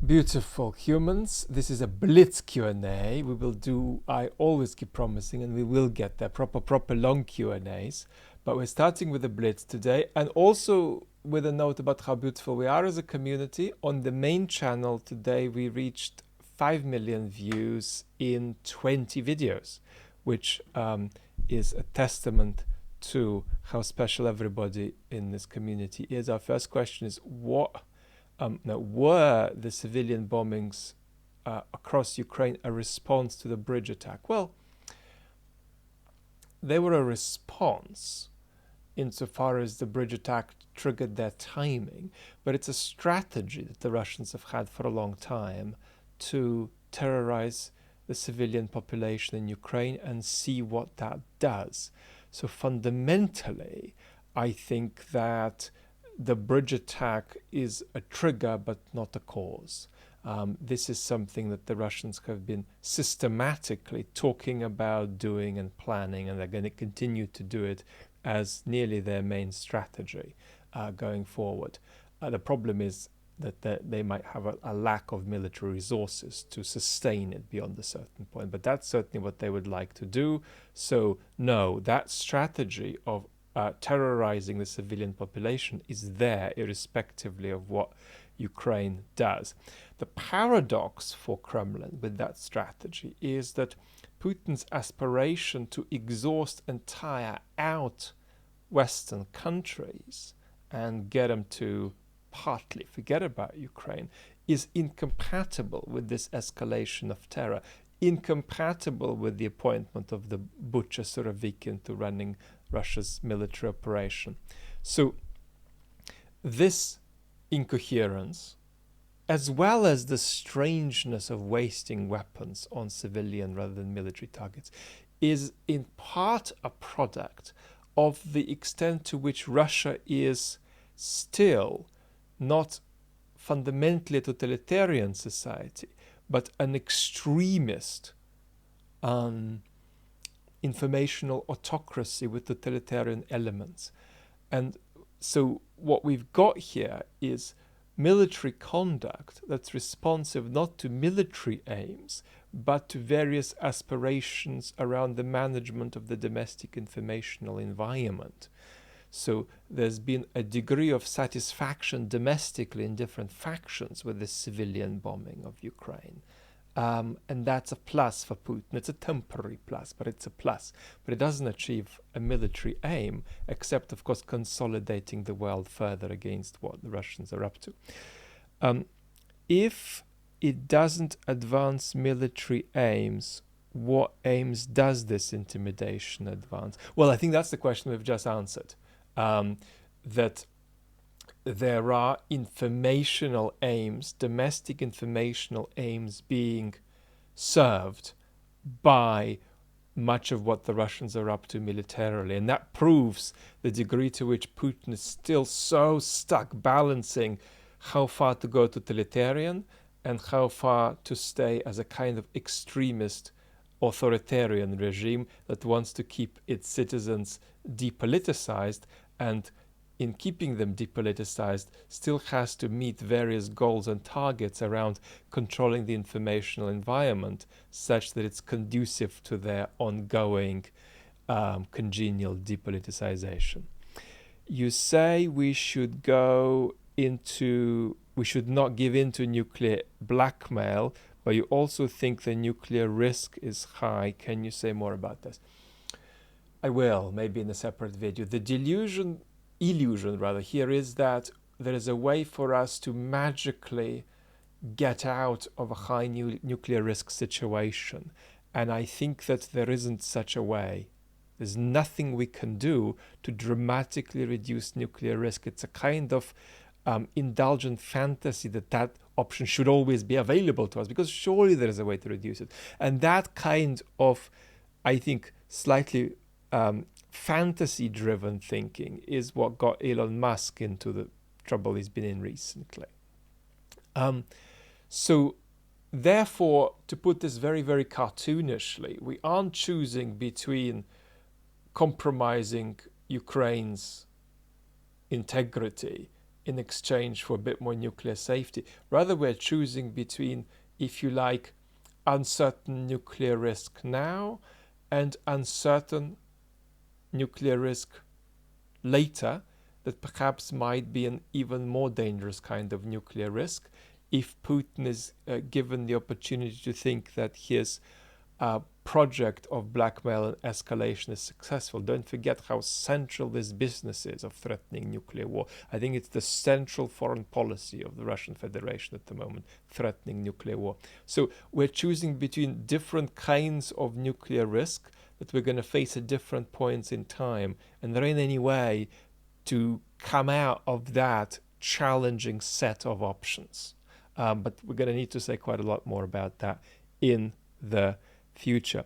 Beautiful humans, this is a blitz Q&A. We will do, I always keep promising, and we will get there, proper long Q&As. But we're starting with a blitz today, and also with a note about how beautiful we are as a community. On the main channel today, we reached 5 million views in 20 videos, which is a testament to how special everybody in this community is. Our first question is, were the civilian bombings across Ukraine a response to the bridge attack? Well, they were a response insofar as the bridge attack triggered their timing, but it's a strategy that the Russians have had for a long time to terrorize the civilian population in Ukraine and see what that does. So fundamentally, I think that the bridge attack is a trigger but not a cause. This is something that the Russians have been systematically talking about doing and planning, and they're going to continue to do it as nearly their main strategy going forward. The problem is that they might have a lack of military resources to sustain it beyond a certain point, but that's certainly what they would like to do. So no, that strategy of terrorizing the civilian population is there irrespectively of what Ukraine does. The paradox for Kremlin with that strategy is that Putin's aspiration to exhaust and tire out Western countries and get them to partly forget about Ukraine is incompatible with this escalation of terror, incompatible with the appointment of the butcher Surovikin to running Russia's military operation. So this incoherence, as well as the strangeness of wasting weapons on civilian rather than military targets, is in part a product of the extent to which Russia is still not fundamentally a totalitarian society, but an extremist informational autocracy with totalitarian elements. And so what we've got here is military conduct that's responsive not to military aims, but to various aspirations around the management of the domestic informational environment. So there's been a degree of satisfaction domestically in different factions with the civilian bombing of Ukraine. And that's a plus for Putin. It's a temporary plus, but it's a plus. But it doesn't achieve a military aim, except, of course, consolidating the world further against what the Russians are up to. If it doesn't advance military aims, what aims does this intimidation advance? Well, I think that's the question we've just answered. That there are informational aims, domestic informational aims being served by much of what the Russians are up to militarily. And that proves the degree to which Putin is still so stuck balancing how far to go totalitarian and how far to stay as a kind of extremist authoritarian regime that wants to keep its citizens depoliticized, and in keeping them depoliticized still has to meet various goals and targets around controlling the informational environment such that it's conducive to their ongoing congenial depoliticization. You say we should not give in to nuclear blackmail, but you also think the nuclear risk is high. Can you say more about this? I will, maybe in a separate video. The illusion here is that there is a way for us to magically get out of a high nuclear risk situation. And I think that there isn't such a way. There's nothing we can do to dramatically reduce nuclear risk. It's a kind of indulgent fantasy that option should always be available to us, because surely there is a way to reduce it. And that kind of, I think, slightly fantasy-driven thinking is what got Elon Musk into the trouble he's been in recently. So therefore, to put this very, very cartoonishly, we aren't choosing between compromising Ukraine's integrity in exchange for a bit more nuclear safety. Rather, we're choosing between, if you like, uncertain nuclear risk now and uncertain nuclear risk later, that perhaps might be an even more dangerous kind of nuclear risk if Putin is given the opportunity to think that his project of blackmail and escalation is successful. Don't forget how central this business is of threatening nuclear war. I think it's the central foreign policy of the Russian Federation at the moment, threatening nuclear war. So we're choosing between different kinds of nuclear risk that we're going to face at different points in time, and there ain't any way to come out of that challenging set of options. But we're going to need to say quite a lot more about that in the future.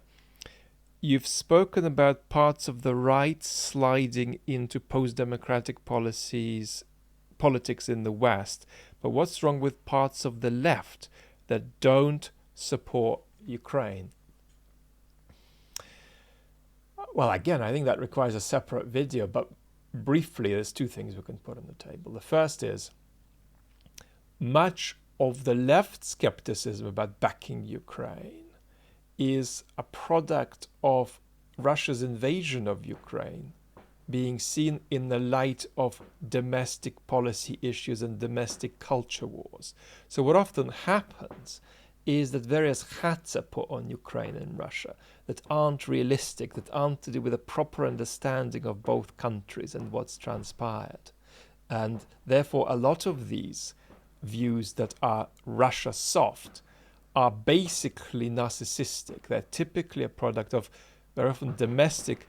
You've spoken about parts of the right sliding into post-democratic politics in the West, but what's wrong with parts of the left that don't support Ukraine? Well, again, I think that requires a separate video, but briefly, there's two things we can put on the table. The first is much of the left skepticism about backing Ukraine is a product of Russia's invasion of Ukraine being seen in the light of domestic policy issues and domestic culture wars. So what often happens is that various hats are put on Ukraine and Russia that aren't realistic, that aren't to do with a proper understanding of both countries and what's transpired. And therefore, a lot of these views that are Russia soft are basically narcissistic. They're typically a product of very often domestic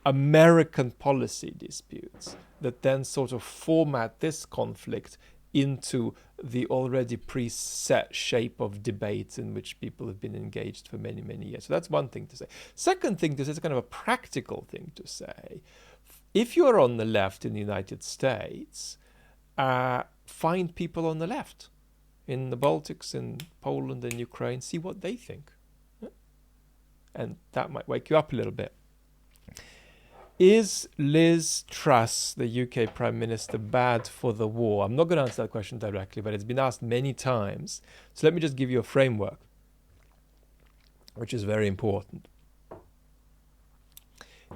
American policy disputes that then sort of format this conflict into the already preset shape of debates in which people have been engaged for many, many years. So that's one thing to say. Second thing to say is kind of a practical thing to say. If you're on the left in the United States, find people on the left in the Baltics, in Poland and Ukraine, see what they think. And that might wake you up a little bit. Is Liz Truss, the UK Prime Minister, bad for the war? I'm not going to answer that question directly, but it's been asked many times. So let me just give you a framework, which is very important.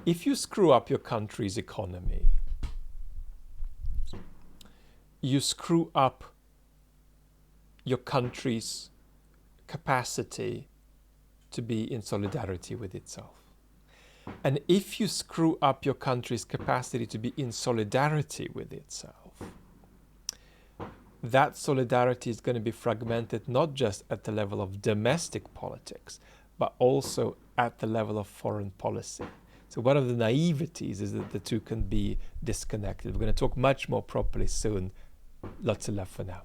If you screw up your country's economy, you screw up your country's capacity to be in solidarity with itself. And if you screw up your country's capacity to be in solidarity with itself, that solidarity is going to be fragmented not just at the level of domestic politics, but also at the level of foreign policy. So one of the naiveties is that the two can be disconnected. We're going to talk much more properly soon. Lots of love for now.